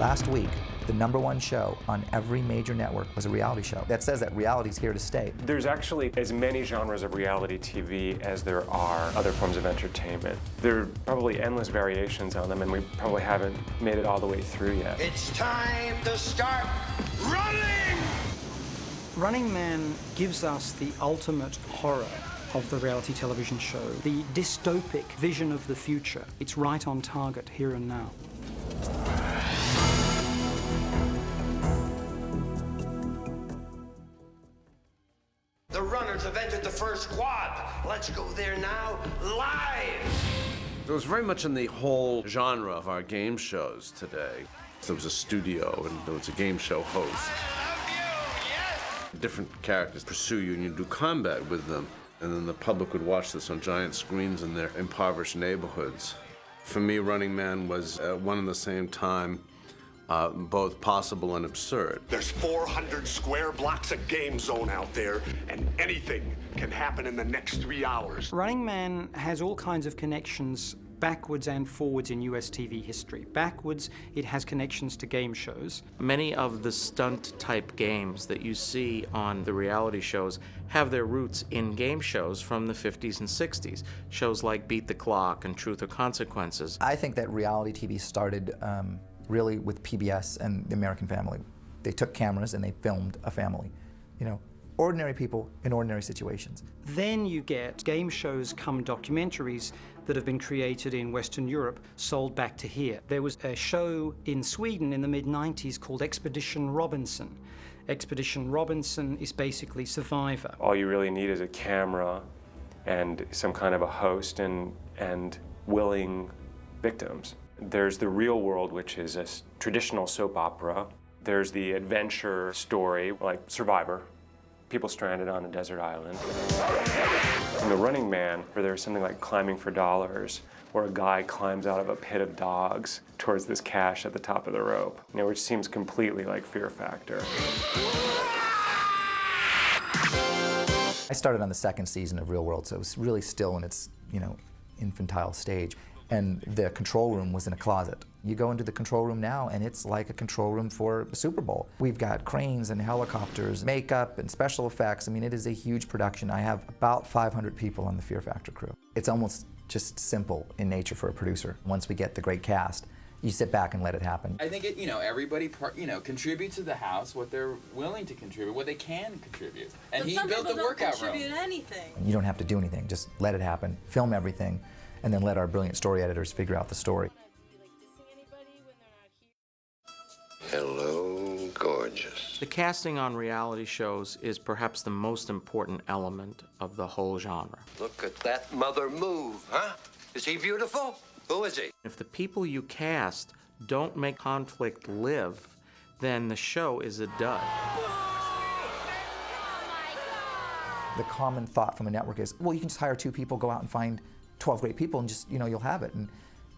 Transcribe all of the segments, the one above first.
Last week, the #1 show on every major network was a reality show. That says that reality's here to stay. There's actually as many genres of reality TV as there are other forms of entertainment. There are probably endless variations on them, and we probably haven't made it all the way through yet. It's time to start running! Running Man gives us the ultimate horror of the reality television show, the dystopic vision of the future. It's right on target here and now. The runners have entered the first quad. Let's go there now, live! It was very much in the whole genre of our game shows today. There was a studio and there was a game show host. I love you, yes! Different characters pursue you and you do combat with them. And then the public would watch this on giant screens in their impoverished neighborhoods. For me, Running Man was at one and the same time both possible and absurd. There's 400 square blocks of game zone out there, and anything can happen in the next 3 hours. Running Man has all kinds of connections backwards and forwards in US TV history. Backwards, it has connections to game shows. Many of the stunt-type games that you see on the reality shows have their roots in game shows from the 50s and 60s. Shows like Beat the Clock and Truth or Consequences. I think that reality TV started really with PBS and the American Family. They took cameras and they filmed a family. You know, ordinary people in ordinary situations. Then you get game shows come documentaries that have been created in Western Europe, sold back to here. There was a show in Sweden in the mid-90s called Expedition Robinson. Expedition Robinson is basically Survivor. All you really need is a camera and some kind of a host and willing victims. There's the real world, which is a traditional soap opera. There's the adventure story, like Survivor, people stranded on a desert island. In The Running Man, where there's something like Climbing for Dollars, where a guy climbs out of a pit of dogs towards this cache at the top of the rope, you know, which seems completely like Fear Factor. I started on the second season of Real World, so it was really still in its, you know, infantile stage. And the control room was in a closet. You go into the control room now and it's like a control room for a Super Bowl. We've got cranes and helicopters, makeup and special effects. I mean, it is a huge production. I have about 500 people on the Fear Factor crew. It's almost just simple in nature for a producer. Once we get the great cast, you sit back and let it happen. I think it, everybody, contributes to the house what they're willing to contribute, what they can contribute. And but he built the workout room. Contribute anything. You don't have to do anything, just let it happen, film everything, and then let our brilliant story editors figure out the story. Hello, gorgeous. The casting on reality shows is perhaps the most important element of the whole genre. Look at that mother move, huh? Is he beautiful? Who is he? If the people you cast don't make conflict live, then the show is a dud. The common thought from a network is, well, you can just hire 2 people, go out and find 12 great people and just, you'll have it. And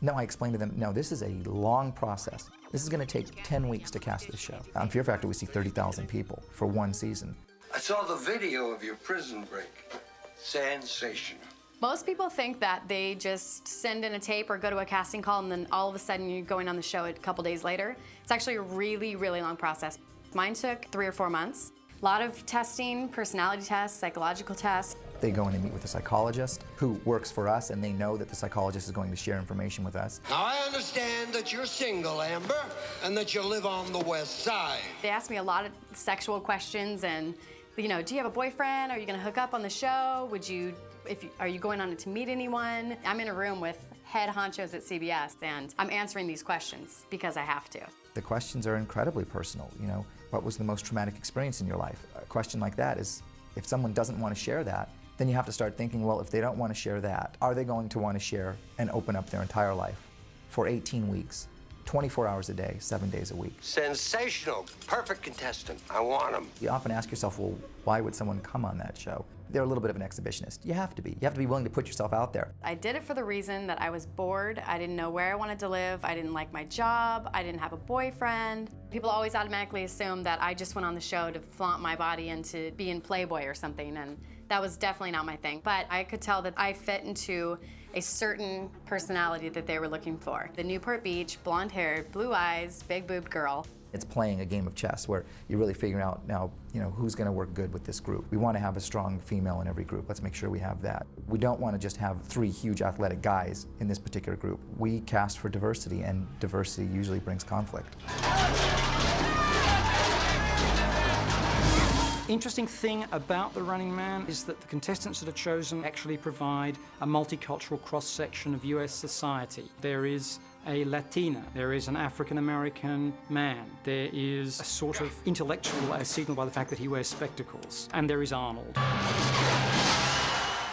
no, I explain to them, no, this is a long process. This is going to take 10 weeks to cast this show. On Fear Factor, we see 30,000 people for 1 season. I saw the video of your prison break. Sensational. Most people think that they just send in a tape or go to a casting call and then all of a sudden you're going on the show a couple days later. It's actually a really, really long process. Mine took 3 or 4 months. A lot of testing, personality tests, psychological tests. They go in and meet with a psychologist who works for us, and they know that the psychologist is going to share information with us. Now, I understand that you're single, Amber, and that you live on the West Side. They ask me a lot of sexual questions and, do you have a boyfriend? Are you going to hook up on the show? Are you going on it to meet anyone? I'm in a room with head honchos at CBS, and I'm answering these questions because I have to. The questions are incredibly personal. What was the most traumatic experience in your life? A question like that is, if someone doesn't want to share that, then you have to start thinking, well, if they don't want to share that, are they going to want to share and open up their entire life for 18 weeks, 24 hours a day, 7 days a week? Sensational. Perfect contestant. I want him. You often ask yourself, well, why would someone come on that show? They're a little bit of an exhibitionist. You have to be. You have to be willing to put yourself out there. I did it for the reason that I was bored. I didn't know where I wanted to live. I didn't like my job. I didn't have a boyfriend. People always automatically assume that I just went on the show to flaunt my body and to be in Playboy or something, and That was definitely not my thing, but I could tell that I fit into a certain personality that they were looking for. The Newport Beach, blonde-haired, blue eyes, big-boobed girl. It's playing a game of chess where you're really figuring out now, who's going to work good with this group. We want to have a strong female in every group. Let's make sure we have that. We don't want to just have 3 huge athletic guys in this particular group. We cast for diversity, and diversity usually brings conflict. Interesting thing about The Running Man is that the contestants that are chosen actually provide a multicultural cross-section of US society. There is a Latina, there is an African-American man, there is a sort of intellectual as signaled by the fact that he wears spectacles, and there is Arnold.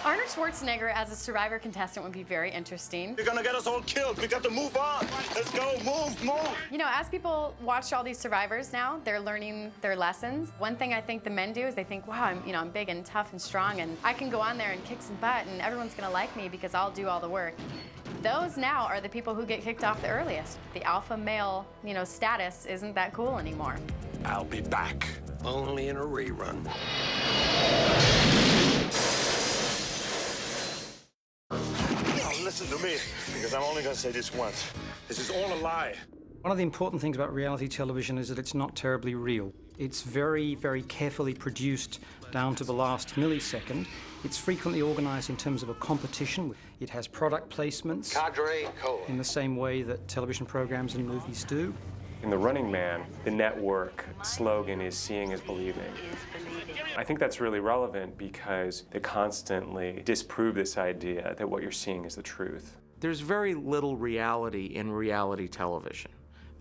Arnold Schwarzenegger as a Survivor contestant would be very interesting. You're gonna get us all killed. We got to move on. Let's go, move. As people watch all these Survivors now, they're learning their lessons. One thing I think the men do is they think, wow, I'm big and tough and strong, and I can go on there and kick some butt, and everyone's gonna like me because I'll do all the work. Those now are the people who get kicked off the earliest. The alpha male, status isn't that cool anymore. I'll be back. Only in a rerun. Now listen to me, because I'm only gonna say this once. This is all a lie. One of the important things about reality television is that it's not terribly real. It's very, very carefully produced down to the last millisecond. It's frequently organized in terms of a competition. It has product placements Cadre Cole. in the same way that television programs and movies do. In The Running Man, the network slogan is "Seeing is believing." I think that's really relevant because they constantly disprove this idea that what you're seeing is the truth. There's very little reality in reality television.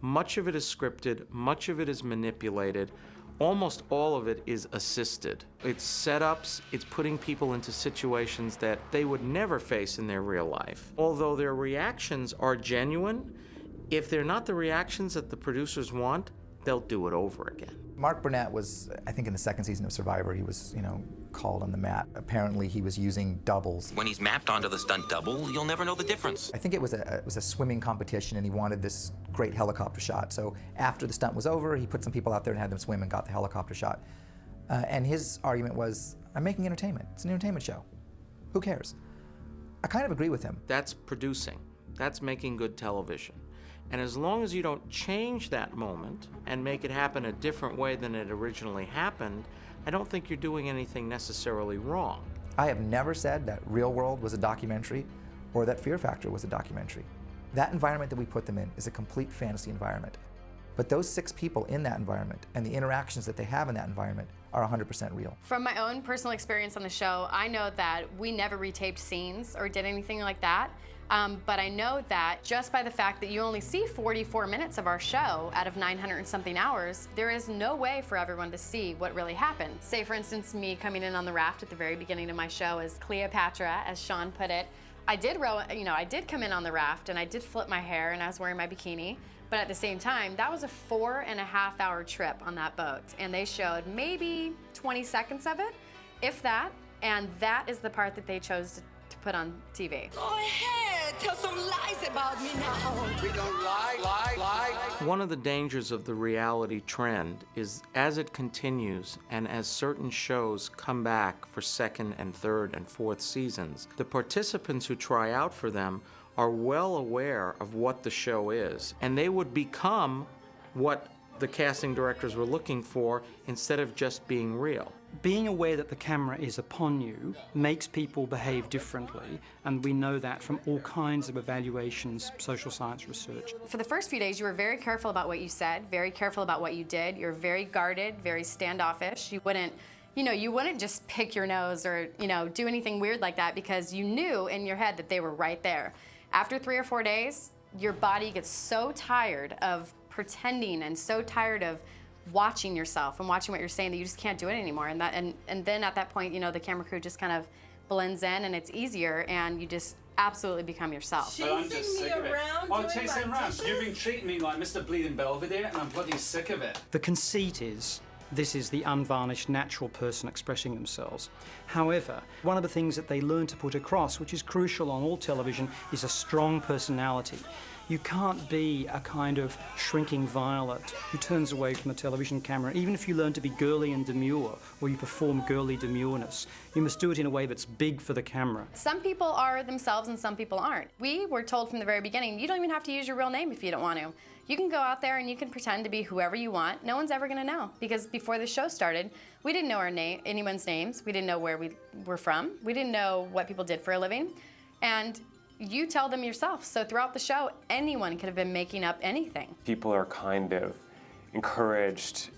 Much of it is scripted, much of it is manipulated, almost all of it is assisted. It's setups, it's putting people into situations that they would never face in their real life. Although their reactions are genuine, if they're not the reactions that the producers want, they'll do it over again. Mark Burnett was, I think in the second season of Survivor, he was, called on the mat. Apparently he was using doubles. When he's mapped onto the stunt double, you'll never know the difference. I think it was a swimming competition, and he wanted this great helicopter shot. So after the stunt was over, he put some people out there and had them swim and got the helicopter shot. And his argument was, I'm making entertainment. It's an entertainment show. Who cares? I kind of agree with him. That's producing. That's making good television. And as long as you don't change that moment and make it happen a different way than it originally happened, I don't think you're doing anything necessarily wrong. I have never said that Real World was a documentary or that Fear Factor was a documentary. That environment that we put them in is a complete fantasy environment. But those 6 people in that environment and the interactions that they have in that environment are 100% real. From my own personal experience on the show, I know that we never retaped scenes or did anything like that. But I know that just by the fact that you only see 44 minutes of our show out of 900 and something hours, there is no way for everyone to see what really happened. Say, for instance, me coming in on the raft at the very beginning of my show as Cleopatra, as Sean put it. I did I did come in on the raft and I did flip my hair and I was wearing my bikini. But at the same time, that was a 4.5-hour trip on that boat. And they showed maybe 20 seconds of it, if that. And that is the part that they chose to put on TV. Go ahead, tell some lies about me now. We don't lie. One of the dangers of the reality trend is as it continues and as certain shows come back for second and third and fourth seasons, the participants who try out for them are well aware of what the show is, and they would become what the casting directors were looking for instead of just being real. Being aware that the camera is upon you makes people behave differently, and we know that from all kinds of evaluations, social science research. For the first few days, you were very careful about what you said, very careful about what you did. You're very guarded, very standoffish. You wouldn't just pick your nose or, do anything weird like that because you knew in your head that they were right there. After 3 or 4 days, your body gets so tired of pretending and so tired of watching yourself and watching what you're saying that you just can't do it anymore. And then at that point, the camera crew just kind of blends in and it's easier and you just absolutely become yourself. I'm just sick of it. I'm chasing around. You've been treating me like Mr. Bleeding Belvedere and I'm bloody sick of it. The conceit is this is the unvarnished natural person expressing themselves. However, one of the things that they learn to put across, which is crucial on all television, is a strong personality. You can't be a kind of shrinking violet who turns away from the television camera. Even if you learn to be girly and demure, or you perform girly demureness, you must do it in a way that's big for the camera. Some people are themselves and some people aren't. We were told from the very beginning, you don't even have to use your real name if you don't want to. You can go out there and you can pretend to be whoever you want. No one's ever going to know, because before the show started, we didn't know anyone's names. We didn't know where we were from. We didn't know what people did for a living. And you tell them yourself. So throughout the show, anyone could have been making up anything. People are kind of encouraged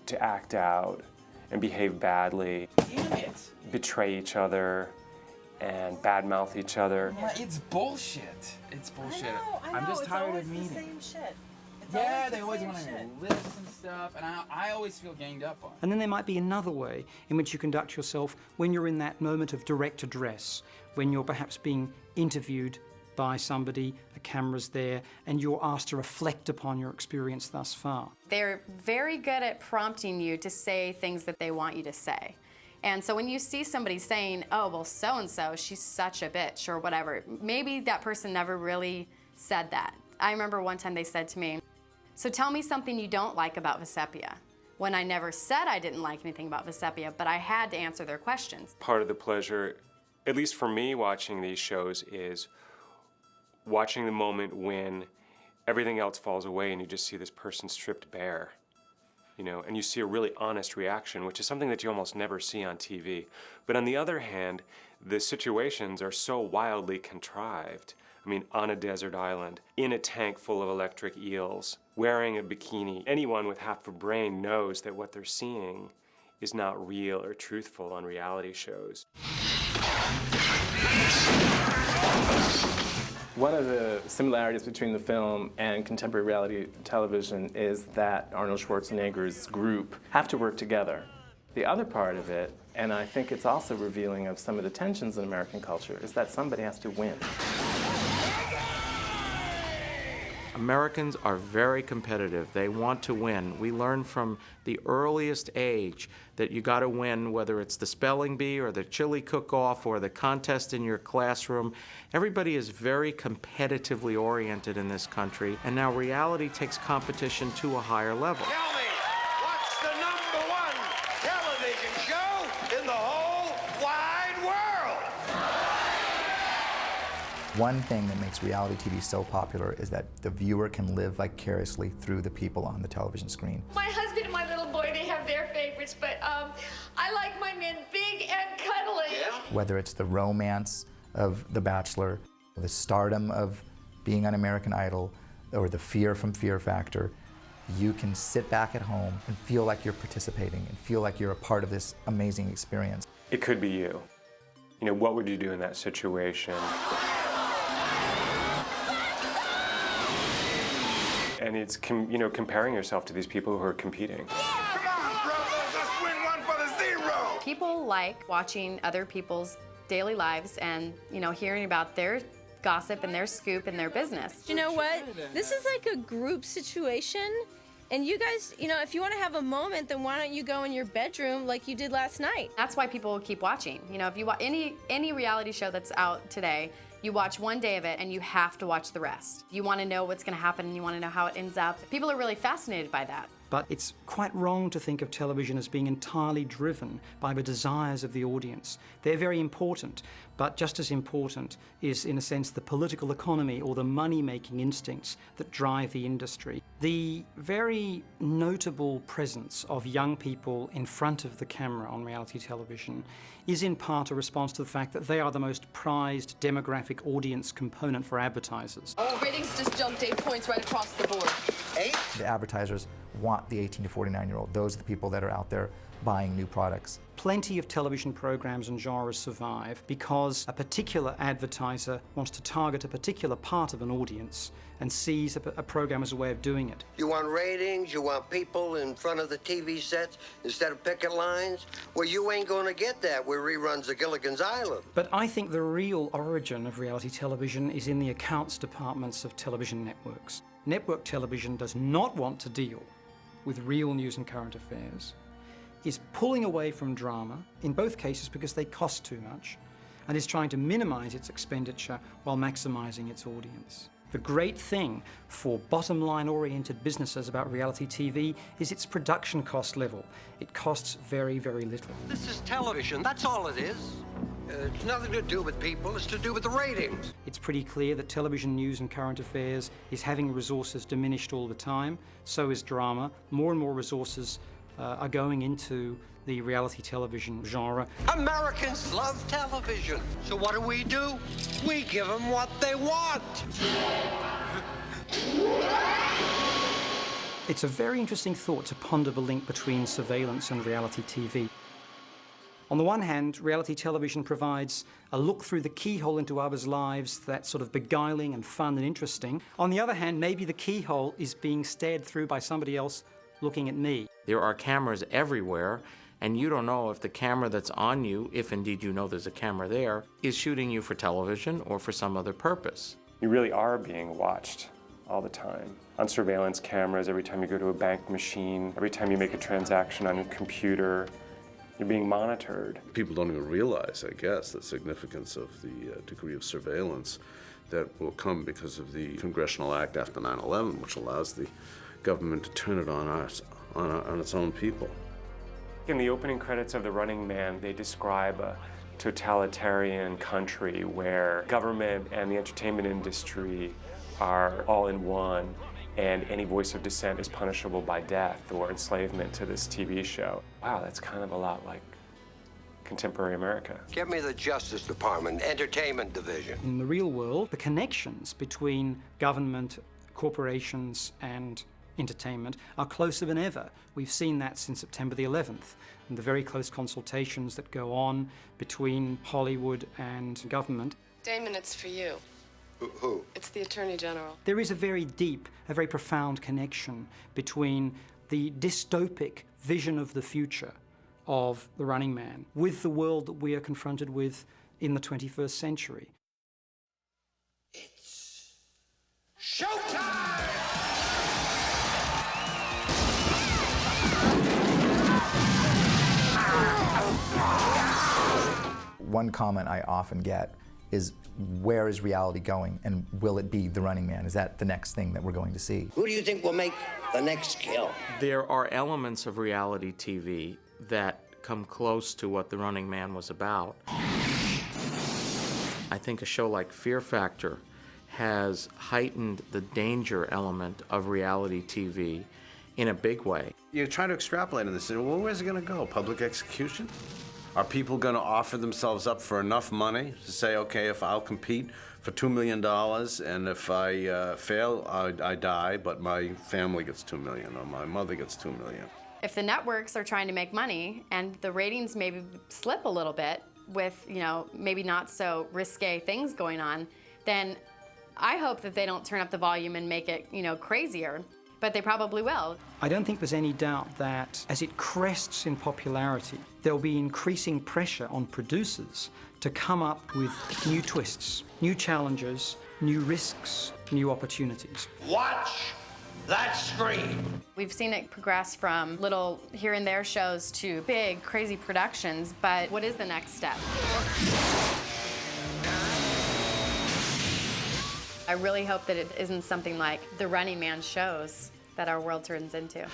to act out and behave badly, betray each other, and badmouth each other. It's bullshit. It's bullshit. I know, I'm just it's tired always of meeting. the same shit. It's Yeah, they always the want same to shit. list and stuff, and I always feel ganged up on. And then there might be another way in which you conduct yourself when you're in that moment of direct address, when you're perhaps being interviewed by somebody, a camera's there, and you're asked to reflect upon your experience thus far. They're very good at prompting you to say things that they want you to say. And so when you see somebody saying, oh, well, so-and-so, she's such a bitch, or whatever, maybe that person never really said that. I remember one time they said to me, so tell me something you don't like about Vesepia. When I never said I didn't like anything about Vesepia, but I had to answer their questions. Part of the pleasure, at least for me watching these shows, is watching the moment when everything else falls away and you just see this person stripped bare. You know, and you see a really honest reaction, which is something that you almost never see on TV. But on the other hand, the situations are so wildly contrived. I mean, on a desert island, in a tank full of electric eels, wearing a bikini. Anyone with half a brain knows that what they're seeing is not real or truthful on reality shows. One of the similarities between the film and contemporary reality television is that Arnold Schwarzenegger's group have to work together. The other part of it, and I think it's also revealing of some of the tensions in American culture, is that somebody has to win. Americans are very competitive. They want to win. We learn from the earliest age that you got to win, whether it's the spelling bee or the chili cook-off or the contest in your classroom. Everybody is very competitively oriented in this country, and now reality takes competition to a higher level. Tell me, what's the #1 television show in the whole wide world? One thing that makes reality TV so popular is that the viewer can live vicariously through the people on the television screen. My husband and my little boy, they have their favorites, but I like my men big and cuddly. Whether it's the romance of The Bachelor, the stardom of being on American Idol, or the fear from Fear Factor, you can sit back at home and feel like you're participating and feel like you're a part of this amazing experience. It could be you. You know, what would you do in that situation? And it's, comparing yourself to these people who are competing. Come on, brothers, let's win one for the zero. People like watching other people's daily lives and, hearing about their gossip and their scoop and their business. You know what? This is like a group situation. And you guys, if you want to have a moment, then why don't you go in your bedroom like you did last night? That's why people keep watching. If you watch any reality show that's out today, you watch one day of it and you have to watch the rest. You want to know what's going to happen and you want to know how it ends up. People are really fascinated by that. But it's quite wrong to think of television as being entirely driven by the desires of the audience. They're very important, but just as important is, in a sense, the political economy or the money-making instincts that drive the industry. The very notable presence of young people in front of the camera on reality television is in part a response to the fact that they are the most prized demographic audience component for advertisers. Ratings just jumped 8 points right across the board. 8? The advertisers want the 18 to 49-year-old. Those are the people that are out there buying new products. Plenty of television programs and genres survive because a particular advertiser wants to target a particular part of an audience and sees a program as a way of doing it. You want ratings, you want people in front of the TV sets instead of picket lines? Well, you ain't gonna get that with reruns of Gilligan's Island. But I think the real origin of reality television is in the accounts departments of television networks. Network television does not want to deal with real news and current affairs, is pulling away from drama, in both cases because they cost too much, and is trying to minimize its expenditure while maximizing its audience. The great thing for bottom-line oriented businesses about reality TV is its production cost level. It costs very, very little. This is television, that's all it is. It's nothing to do with people, it's to do with the ratings. It's pretty clear that television news and current affairs is having resources diminished all the time. So is drama. More and more resources are going into the reality television genre. Americans love television. So what do? We give them what they want. It's a very interesting thought to ponder the link between surveillance and reality TV. On the one hand, reality television provides a look through the keyhole into others' lives that's sort of beguiling and fun and interesting. On the other hand, maybe the keyhole is being stared through by somebody else looking at me. There are cameras everywhere, and you don't know if the camera that's on you, if indeed you know there's a camera there, is shooting you for television or for some other purpose. You really are being watched all the time. On surveillance cameras, every time you go to a bank machine, every time you make a transaction on your computer, you're being monitored. People don't even realize, I guess, the significance of the degree of surveillance that will come because of the Congressional Act after 9/11, which allows the government to turn it on us, on its own people. In the opening credits of The Running Man, they describe a totalitarian country where government and the entertainment industry are all in one, and any voice of dissent is punishable by death or enslavement to this TV show. Wow, that's kind of a lot like contemporary America. Get me the Justice Department, Entertainment Division. In the real world, the connections between government, corporations, and entertainment are closer than ever. We've seen that since September the 11th, and the very close consultations that go on between Hollywood and government. Damon, it's for you. Who? It's the Attorney General. There is a very deep, a very profound connection between the dystopic vision of the future of The Running Man with the world that we are confronted with in the 21st century. It's showtime! One comment I often get is, where is reality going, and will it be The Running Man? Is that the next thing that we're going to see? Who do you think will make the next kill? There are elements of reality TV that come close to what The Running Man was about. I think a show like Fear Factor has heightened the danger element of reality TV in a big way. You try to extrapolate on this, and well, where's it going to go? Public execution? Are people going to offer themselves up for enough money to say, okay, if I'll compete for $2 million, and if I fail, I die, but my family gets $2 million, or my mother gets $2 million? If the networks are trying to make money and the ratings maybe slip a little bit with, maybe not so risque things going on, then I hope that they don't turn up the volume and make it, crazier. But they probably will. I don't think there's any doubt that as it crests in popularity, there'll be increasing pressure on producers to come up with new twists, new challenges, new risks, new opportunities. Watch that screen! We've seen it progress from little here and there shows to big, crazy productions, but what is the next step? I really hope that it isn't something like The Running Man shows that our world turns into.